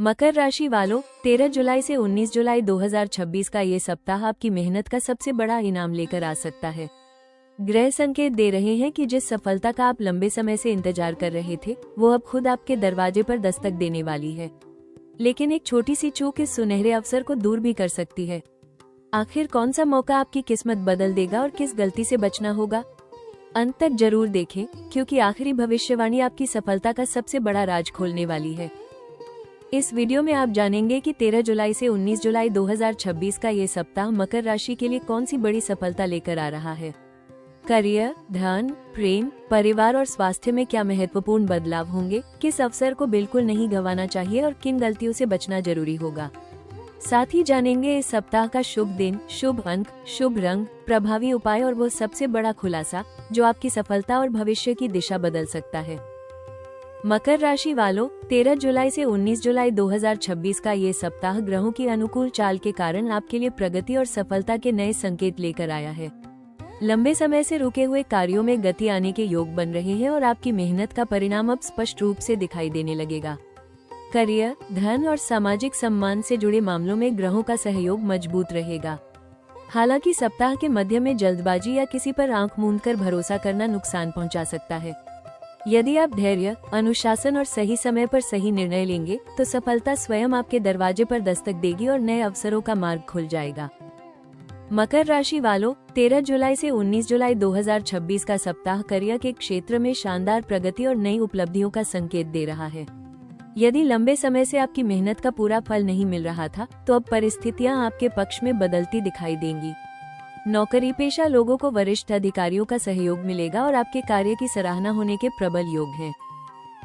मकर राशि वालों, 13 जुलाई से 19 जुलाई 2026 का ये सप्ताह आपकी मेहनत का सबसे बड़ा इनाम लेकर आ सकता है। ग्रह संकेत दे रहे हैं कि जिस सफलता का आप लंबे समय से इंतजार कर रहे थे, वो अब खुद आपके दरवाजे पर दस्तक देने वाली है। लेकिन एक छोटी सी चूक इस सुनहरे अवसर को दूर भी कर सकती है। आखिर कौन सा मौका आपकी किस्मत बदल देगा और किस गलती से बचना होगा? अंत तक जरूर देखें, क्योंकि आखिरी भविष्यवाणी आपकी सफलता का सबसे बड़ा राज खोलने वाली है। इस वीडियो में आप जानेंगे कि 13 जुलाई से 19 जुलाई 2026 का ये सप्ताह मकर राशि के लिए कौन सी बड़ी सफलता लेकर आ रहा है। करियर, धन, प्रेम, परिवार और स्वास्थ्य में क्या महत्वपूर्ण बदलाव होंगे, किस अवसर को बिल्कुल नहीं गंवाना चाहिए और किन गलतियों से बचना जरूरी होगा। साथ ही जानेंगे इस सप्ताह का शुभ दिन, शुभ अंक, शुभ रंग, प्रभावी उपाय और वो सबसे बड़ा खुलासा जो आपकी सफलता और भविष्य की दिशा बदल सकता है। मकर राशि वालों, 13 जुलाई से 19 जुलाई 2026 का ये सप्ताह ग्रहों की अनुकूल चाल के कारण आपके लिए प्रगति और सफलता के नए संकेत लेकर आया है। लंबे समय से रुके हुए कार्यों में गति आने के योग बन रहे हैं और आपकी मेहनत का परिणाम अब स्पष्ट रूप से दिखाई देने लगेगा। करियर, धन और सामाजिक सम्मान से जुड़े मामलों में ग्रहों का सहयोग मजबूत रहेगा। हालांकि सप्ताह के मध्य में जल्दबाजी या किसी पर आंख मूंदकर भरोसा करना नुकसान पहुंचा सकता है। यदि आप धैर्य, अनुशासन और सही समय पर सही निर्णय लेंगे तो सफलता स्वयं आपके दरवाजे पर दस्तक देगी और नए अवसरों का मार्ग खुल जाएगा। मकर राशि वालों, 13 जुलाई से 19 जुलाई 2026 का सप्ताह करियर के क्षेत्र में शानदार प्रगति और नई उपलब्धियों का संकेत दे रहा है। यदि लंबे समय से आपकी मेहनत का पूरा फल नहीं मिल रहा था, तो अब परिस्थितियां आपके पक्ष में बदलती दिखाई देंगी। नौकरी पेशा लोगों को वरिष्ठ अधिकारियों का सहयोग मिलेगा और आपके कार्य की सराहना होने के प्रबल योग हैं।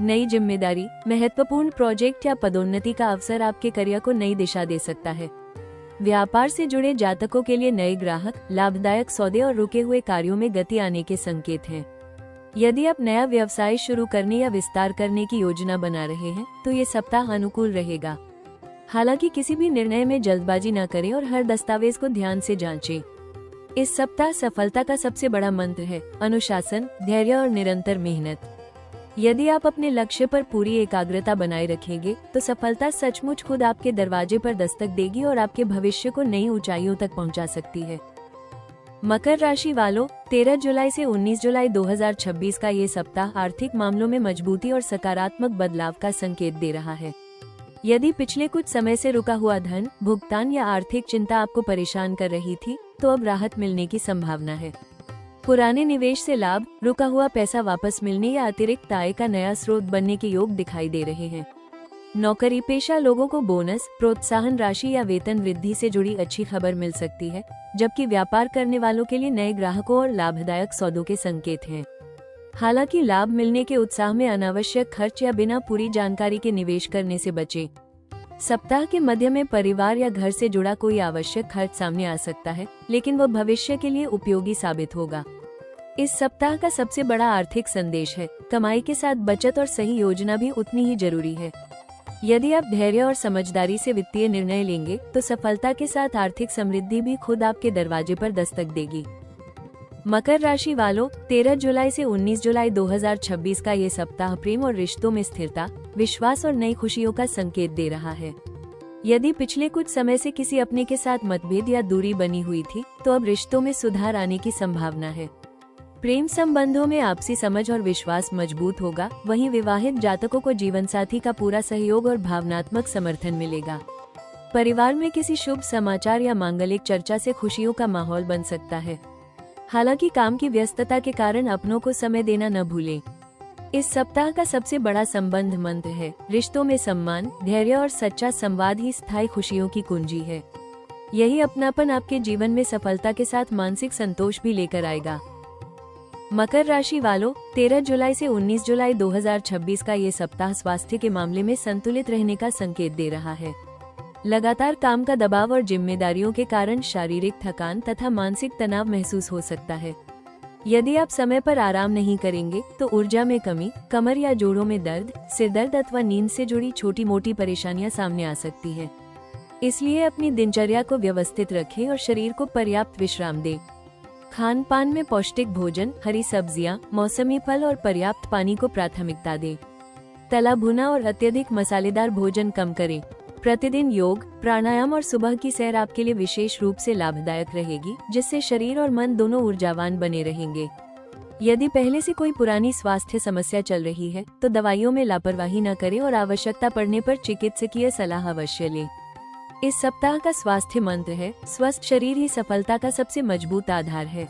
नई जिम्मेदारी, महत्वपूर्ण प्रोजेक्ट या पदोन्नति का अवसर आपके करियर को नई दिशा दे सकता है। व्यापार से जुड़े जातकों के लिए नए ग्राहक, लाभदायक सौदे और रुके हुए कार्यों में गति आने के संकेत हैं। यदि आप नया व्यवसाय शुरू करने या विस्तार करने की योजना बना रहे हैं, तो ये सप्ताह अनुकूल रहेगा। हालांकि किसी भी निर्णय में जल्दबाजी न करें और हर दस्तावेज को ध्यान से जांचें। इस सप्ताह सफलता का सबसे बड़ा मंत्र है अनुशासन, धैर्य और निरंतर मेहनत। यदि आप अपने लक्ष्य पर पूरी एकाग्रता बनाए रखेंगे, तो सफलता सचमुच खुद आपके दरवाजे पर दस्तक देगी और आपके भविष्य को नई ऊंचाइयों तक पहुंचा सकती है। मकर राशि वालों, 13 जुलाई से 19 जुलाई 2026 का ये सप्ताह आर्थिक मामलों में मजबूती और सकारात्मक बदलाव का संकेत दे रहा है। यदि पिछले कुछ समय से रुका हुआ धन, भुगतान या आर्थिक चिंता आपको परेशान कर रही थी, तो अब राहत मिलने की संभावना है। पुराने निवेश से लाभ, रुका हुआ पैसा वापस मिलने या अतिरिक्त आय का नया स्रोत बनने के योग दिखाई दे रहे हैं। नौकरी पेशा लोगों को बोनस, प्रोत्साहन राशि या वेतन वृद्धि से जुड़ी अच्छी खबर मिल सकती है, जबकि व्यापार करने वालों के लिए नए ग्राहकों और लाभदायक सौदों के संकेत हैं। हालांकि लाभ मिलने के उत्साह में अनावश्यक खर्च या बिना पूरी जानकारी के निवेश करने से बचें। सप्ताह के मध्य में परिवार या घर से जुड़ा कोई आवश्यक खर्च सामने आ सकता है, लेकिन वह भविष्य के लिए उपयोगी साबित होगा। इस सप्ताह का सबसे बड़ा आर्थिक संदेश है, कमाई के साथ बचत और सही योजना भी उतनी ही जरूरी है। यदि आप धैर्य और समझदारी से वित्तीय निर्णय लेंगे, तो सफलता के साथ आर्थिक समृद्धि भी खुद आपके दरवाजे पर दस्तक देगी। मकर राशि वालों, 13 जुलाई से 19 जुलाई 2026 का ये सप्ताह प्रेम और रिश्तों में स्थिरता, विश्वास और नई खुशियों का संकेत दे रहा है। यदि पिछले कुछ समय से किसी अपने के साथ मतभेद या दूरी बनी हुई थी, तो अब रिश्तों में सुधार आने की संभावना है। प्रेम संबंधों में आपसी समझ और विश्वास मजबूत होगा। वहीं विवाहित जातकों को जीवनसाथी का पूरा सहयोग और भावनात्मक समर्थन मिलेगा। परिवार में किसी शुभ समाचार या मांगलिक चर्चा से खुशियों का माहौल बन सकता है। हालांकि काम की व्यस्तता के कारण अपनों को समय देना न भूलें। इस सप्ताह का सबसे बड़ा संबंध मंत्र है रिश्तों में सम्मान, धैर्य और सच्चा संवाद ही स्थायी खुशियों की कुंजी है। यही अपनापन आपके जीवन में सफलता के साथ मानसिक संतोष भी लेकर आएगा। मकर राशि वालों, 13 जुलाई से 19 जुलाई 2026 का ये सप्ताह स्वास्थ्य के मामले में संतुलित रहने का संकेत दे रहा है। लगातार काम का दबाव और जिम्मेदारियों के कारण शारीरिक थकान तथा मानसिक तनाव महसूस हो सकता है। यदि आप समय पर आराम नहीं करेंगे, तो ऊर्जा में कमी, कमर या जोड़ों में दर्द, सिर दर्द अथवा नींद से जुड़ी छोटी मोटी परेशानियां सामने आ सकती हैं। इसलिए अपनी दिनचर्या को व्यवस्थित रखें और शरीर को पर्याप्त विश्राम दें। खान पान में पौष्टिक भोजन, हरी सब्जियां, मौसमी फल और पर्याप्त पानी को प्राथमिकता दें। तला भुना और अत्यधिक मसालेदार भोजन कम करें। प्रतिदिन योग, प्राणायाम और सुबह की सैर आपके लिए विशेष रूप से लाभदायक रहेगी, जिससे शरीर और मन दोनों ऊर्जावान बने रहेंगे। यदि पहले से कोई पुरानी स्वास्थ्य समस्या चल रही है तो दवाइयों में लापरवाही न करें और आवश्यकता पड़ने पर चिकित्सकीय सलाह अवश्य लें। इस सप्ताह का स्वास्थ्य मंत्र है, स्वस्थ शरीर ही सफलता का सबसे मजबूत आधार है।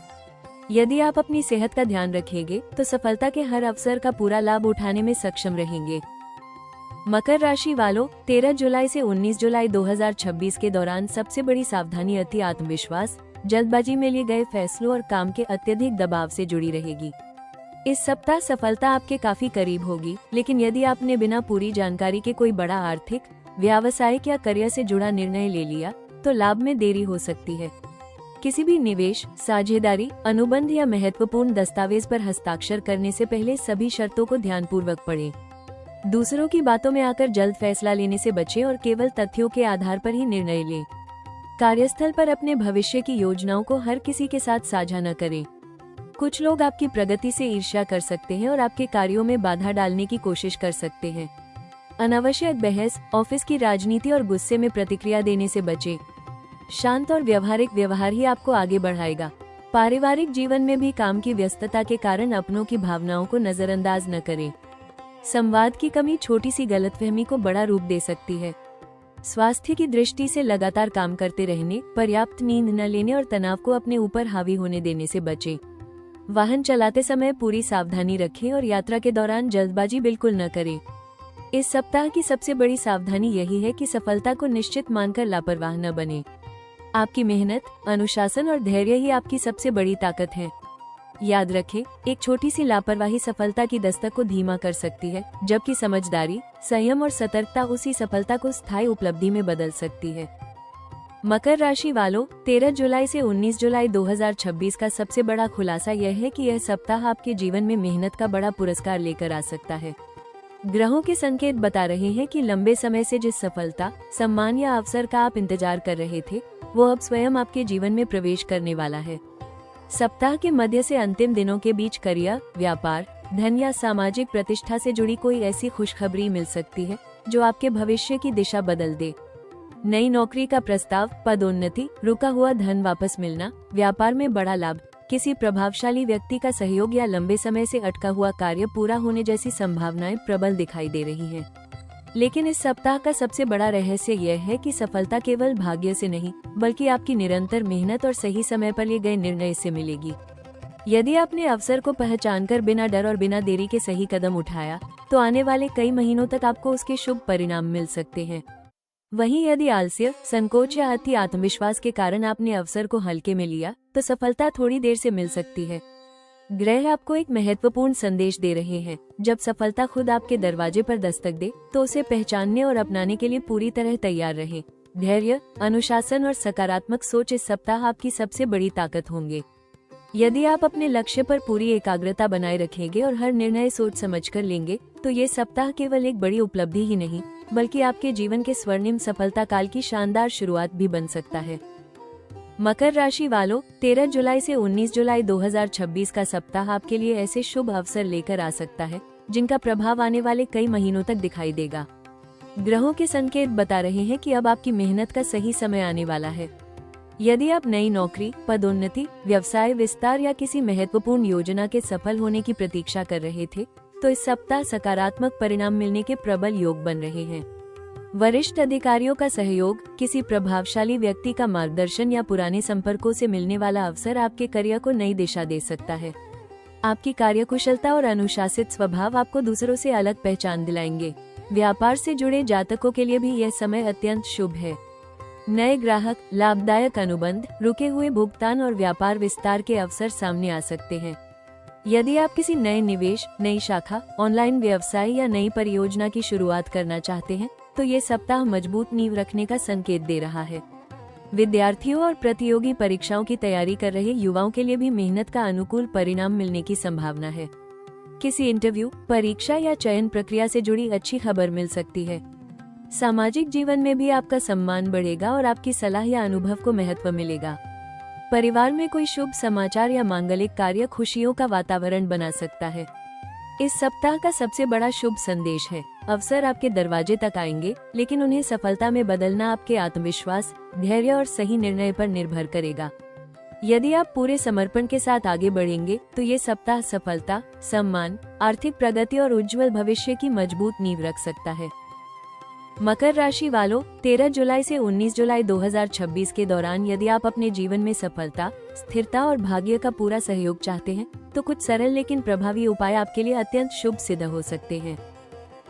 यदि आप अपनी सेहत का ध्यान रखेंगे तो सफलता के हर अवसर का पूरा लाभ उठाने में सक्षम रहेंगे। मकर राशि वालों, 13 जुलाई से 19 जुलाई 2026 के दौरान सबसे बड़ी सावधानी अति आत्मविश्वास, जल्दबाजी में लिए गए फैसलों और काम के अत्यधिक दबाव से जुड़ी रहेगी। इस सप्ताह सफलता आपके काफी करीब होगी, लेकिन यदि आपने बिना पूरी जानकारी के कोई बड़ा आर्थिक, व्यावसायिक या करियर से जुड़ा निर्णय ले लिया तो लाभ में देरी हो सकती है। किसी भी निवेश, साझेदारी, अनुबंध या महत्वपूर्ण दस्तावेज पर हस्ताक्षर करने से पहले सभी शर्तों को ध्यानपूर्वक पढ़ें। दूसरों की बातों में आकर जल्द फैसला लेने से बचें और केवल तथ्यों के आधार पर ही निर्णय लें। कार्यस्थल पर अपने भविष्य की योजनाओं को हर किसी के साथ साझा न करें। कुछ लोग आपकी प्रगति से ईर्ष्या कर सकते हैं और आपके कार्यों में बाधा डालने की कोशिश कर सकते हैं। अनावश्यक बहस, ऑफिस की राजनीति और गुस्से में प्रतिक्रिया देने से बचें। शांत और व्यवहारिक व्यवहार ही आपको आगे बढ़ाएगा। पारिवारिक जीवन में भी काम की व्यस्तता के कारण अपनों की भावनाओं को नजरअंदाज न करें। संवाद की कमी छोटी सी गलतफहमी को बड़ा रूप दे सकती है। स्वास्थ्य की दृष्टि से लगातार काम करते रहने, पर्याप्त नींद न लेने और तनाव को अपने ऊपर हावी होने देने से बचें। वाहन चलाते समय पूरी सावधानी रखें और यात्रा के दौरान जल्दबाजी बिल्कुल न करें। इस सप्ताह की सबसे बड़ी सावधानी यही है कि सफलता को निश्चित मानकर लापरवाह न बने। आपकी मेहनत, अनुशासन और धैर्य ही आपकी सबसे बड़ी ताकत है। याद रखें, एक छोटी सी लापरवाही सफलता की दस्तक को धीमा कर सकती है, जबकि समझदारी, संयम और सतर्कता उसी सफलता को स्थायी उपलब्धि में बदल सकती है। मकर राशि वालों, 13 जुलाई से 19 जुलाई 2026 का सबसे बड़ा खुलासा यह है कि यह सप्ताह आपके जीवन में मेहनत का बड़ा पुरस्कार लेकर आ सकता है। ग्रहों के संकेत बता रहे हैं कि लंबे समय से जिस सफलता, सम्मान या अवसर का आप इंतजार कर रहे थे, वो अब स्वयं आपके जीवन में प्रवेश करने वाला है। सप्ताह के मध्य से अंतिम दिनों के बीच करियर, व्यापार, धन या सामाजिक प्रतिष्ठा से जुड़ी कोई ऐसी खुशखबरी मिल सकती है जो आपके भविष्य की दिशा बदल दे। नई नौकरी का प्रस्ताव, पदोन्नति, रुका हुआ धन वापस मिलना, व्यापार में बड़ा लाभ, किसी प्रभावशाली व्यक्ति का सहयोग या लंबे समय से अटका हुआ कार्य पूरा होने जैसी संभावनाएं प्रबल दिखाई दे रही हैं। लेकिन इस सप्ताह का सबसे बड़ा रहस्य यह है कि सफलता केवल भाग्य से नहीं, बल्कि आपकी निरंतर मेहनत और सही समय पर लिए गए निर्णय से मिलेगी। यदि आपने अवसर को पहचानकर बिना डर और बिना देरी के सही कदम उठाया, तो आने वाले कई महीनों तक आपको उसके शुभ परिणाम मिल सकते हैं। वहीं यदि आलस्य, संकोच या अति आत्मविश्वास के कारण आपने अवसर को हल्के में लिया, तो सफलता थोड़ी देर से मिल सकती है। ग्रह आपको एक महत्वपूर्ण संदेश दे रहे हैं। जब सफलता खुद आपके दरवाजे पर दस्तक दे, तो उसे पहचानने और अपनाने के लिए पूरी तरह तैयार रहें। धैर्य, अनुशासन और सकारात्मक सोच इस सप्ताह आपकी सबसे बड़ी ताकत होंगे। यदि आप अपने लक्ष्य पर पूरी एकाग्रता बनाए रखेंगे और हर निर्णय सोच समझकर लेंगे, तो ये सप्ताह केवल एक बड़ी उपलब्धि ही नहीं, बल्कि आपके जीवन के स्वर्णिम सफलता काल की शानदार शुरुआत भी बन सकता है। मकर राशि वालों, 13 जुलाई से 19 जुलाई 2026 का सप्ताह आपके लिए ऐसे शुभ अवसर लेकर आ सकता है जिनका प्रभाव आने वाले कई महीनों तक दिखाई देगा। ग्रहों के संकेत बता रहे हैं कि अब आपकी मेहनत का सही समय आने वाला है। यदि आप नई नौकरी, पदोन्नति, व्यवसाय विस्तार या किसी महत्वपूर्ण योजना के सफल होने की प्रतीक्षा कर रहे थे, तो इस सप्ताह सकारात्मक परिणाम मिलने के प्रबल योग बन रहे हैं। वरिष्ठ अधिकारियों का सहयोग, किसी प्रभावशाली व्यक्ति का मार्गदर्शन या पुराने संपर्कों से मिलने वाला अवसर आपके करियर को नई दिशा दे सकता है। आपकी कार्यकुशलता और अनुशासित स्वभाव आपको दूसरों से अलग पहचान दिलाएंगे। व्यापार से जुड़े जातकों के लिए भी यह समय अत्यंत शुभ है। नए ग्राहक, लाभदायक अनुबंध, रुके हुए भुगतान और व्यापार विस्तार के अवसर सामने आ सकते हैं। यदि आप किसी नए निवेश, नई शाखा, ऑनलाइन व्यवसाय या नई परियोजना की शुरुआत करना चाहते हैं, तो ये सप्ताह मजबूत नींव रखने का संकेत दे रहा है। विद्यार्थियों और प्रतियोगी परीक्षाओं की तैयारी कर रहे युवाओं के लिए भी मेहनत का अनुकूल परिणाम मिलने की संभावना है। किसी इंटरव्यू, परीक्षा या चयन प्रक्रिया से जुड़ी अच्छी खबर मिल सकती है। सामाजिक जीवन में भी आपका सम्मान बढ़ेगा और आपकी सलाह या अनुभव को महत्व मिलेगा। परिवार में कोई शुभ समाचार या मांगलिक कार्य खुशियों का वातावरण बना सकता है। इस सप्ताह का सबसे बड़ा शुभ संदेश है। अवसर आपके दरवाजे तक आएंगे, लेकिन उन्हें सफलता में बदलना आपके आत्मविश्वास, धैर्य और सही निर्णय पर निर्भर करेगा। यदि आप पूरे समर्पण के साथ आगे बढ़ेंगे तो ये सप्ताह सफलता, सम्मान, आर्थिक प्रगति और उज्जवल भविष्य की मजबूत नींव रख सकता है। मकर राशि वालों, 13 जुलाई से 19 जुलाई 2026 के दौरान यदि आप अपने जीवन में सफलता, स्थिरता और भाग्य का पूरा सहयोग चाहते हैं, तो कुछ सरल लेकिन प्रभावी उपाय आपके लिए अत्यंत शुभ सिद्ध हो सकते हैं।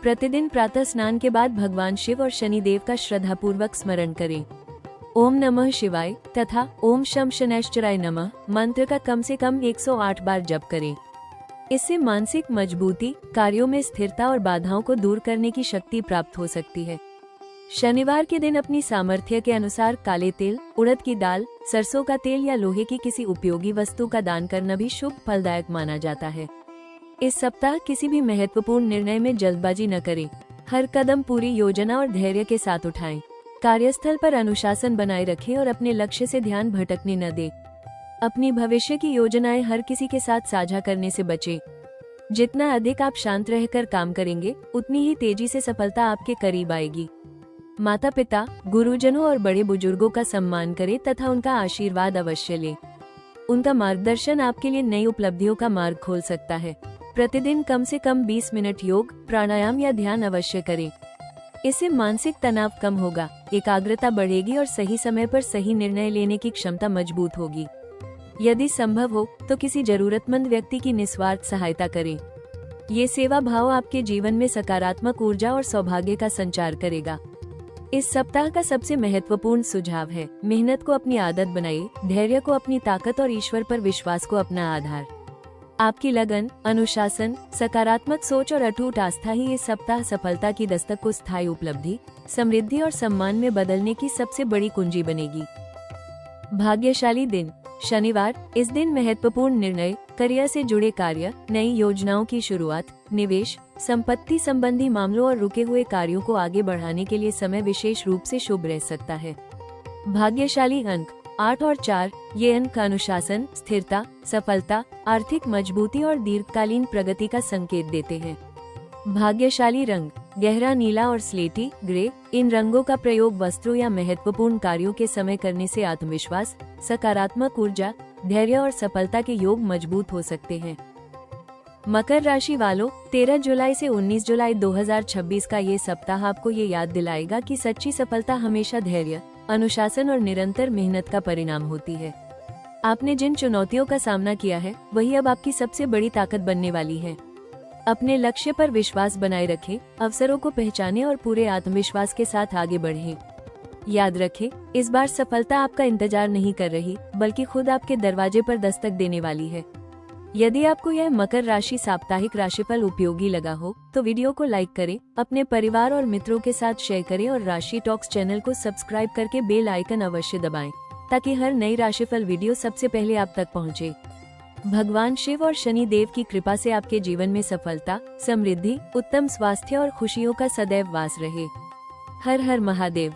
प्रतिदिन प्रातः स्नान के बाद भगवान शिव और शनिदेव का श्रद्धापूर्वक स्मरण करें। ओम नमः शिवाय तथा ओम शम शनैश्चराय नमः मंत्र का कम से कम 108 बार जप करें। इससे मानसिक मजबूती, कार्यों में स्थिरता और बाधाओं को दूर करने की शक्ति प्राप्त हो सकती है। शनिवार के दिन अपनी सामर्थ्य के अनुसार काले तिल, उड़द की दाल, सरसों का तेल या लोहे की किसी उपयोगी वस्तु का दान करना भी शुभ फलदायक माना जाता है। इस सप्ताह किसी भी महत्वपूर्ण निर्णय में जल्दबाजी न करें। हर कदम पूरी योजना और धैर्य के साथ उठाएं। कार्यस्थल पर अनुशासन बनाए रखें और अपने लक्ष्य से ध्यान भटकने न दें। अपनी भविष्य की योजनाएं हर किसी के साथ साझा करने से बचें। जितना अधिक आप शांत रहकर काम करेंगे, उतनी ही तेजी से सफलता आपके करीब आएगी। माता पिता, गुरुजनों और बड़े बुजुर्गों का सम्मान करें तथा उनका आशीर्वाद अवश्य लें। उनका मार्गदर्शन आपके लिए नई उपलब्धियों का मार्ग खोल सकता है। प्रतिदिन कम से कम 20 मिनट योग, प्राणायाम या ध्यान अवश्य करें। इससे मानसिक तनाव कम होगा, एकाग्रता बढ़ेगी और सही समय पर सही निर्णय लेने की क्षमता मजबूत होगी। यदि संभव हो तो किसी जरूरतमंद व्यक्ति की निस्वार्थ सहायता करें। ये सेवा भाव आपके जीवन में सकारात्मक ऊर्जा और सौभाग्य का संचार करेगा। इस सप्ताह का सबसे महत्वपूर्ण सुझाव है, मेहनत को अपनी आदत बनाइए, धैर्य को अपनी ताकत और ईश्वर पर विश्वास को अपना आधार। आपकी लगन, अनुशासन, सकारात्मक सोच और अटूट आस्था ही इस सप्ताह सफलता की दस्तक को स्थायी उपलब्धि, समृद्धि और सम्मान में बदलने की सबसे बड़ी कुंजी बनेगी। भाग्यशाली दिन शनिवार। इस दिन महत्वपूर्ण निर्णय, करियर से जुड़े कार्य, नई योजनाओं की शुरुआत, निवेश, संपत्ति संबंधी मामलों और रुके हुए कार्यों को आगे बढ़ाने के लिए समय विशेष रूप से शुभ रह सकता है। भाग्यशाली अंक 8 और 4। ये अंक अनुशासन, स्थिरता, सफलता, आर्थिक मजबूती और दीर्घकालीन प्रगति का संकेत देते हैं। भाग्यशाली रंग गहरा नीला और स्लेटी, ग्रे। इन रंगों का प्रयोग वस्त्रों या महत्वपूर्ण कार्यों के समय करने से आत्मविश्वास, सकारात्मक ऊर्जा, धैर्य और सफलता के योग मजबूत हो सकते हैं। मकर राशि वालों, 13 जुलाई से 19 जुलाई 2026 का ये सप्ताह आपको ये याद दिलाएगा कि सच्ची सफलता हमेशा धैर्य, अनुशासन और निरंतर मेहनत का परिणाम होती है। आपने जिन चुनौतियों का सामना किया है, वही अब आपकी सबसे बड़ी ताकत बनने वाली है। अपने लक्ष्य पर विश्वास बनाए रखें, अवसरों को पहचानें और पूरे आत्मविश्वास के साथ आगे बढ़ें। याद रखें, इस बार सफलता आपका इंतजार नहीं कर रही, बल्कि खुद आपके दरवाजे पर दस्तक देने वाली है। यदि आपको यह मकर राशि साप्ताहिक राशिफल उपयोगी लगा हो, तो वीडियो को लाइक करें, अपने परिवार और मित्रों के साथ शेयर करें और राशि टॉक्स चैनल को सब्सक्राइब करके बेल आइकन अवश्य दबाएं, ताकि हर नई राशिफल वीडियो सबसे पहले आप तक पहुंचे। भगवान शिव और शनि देव की कृपा से आपके जीवन में सफलता, समृद्धि, उत्तम स्वास्थ्य और खुशियों का सदैव वास रहे। हर हर महादेव।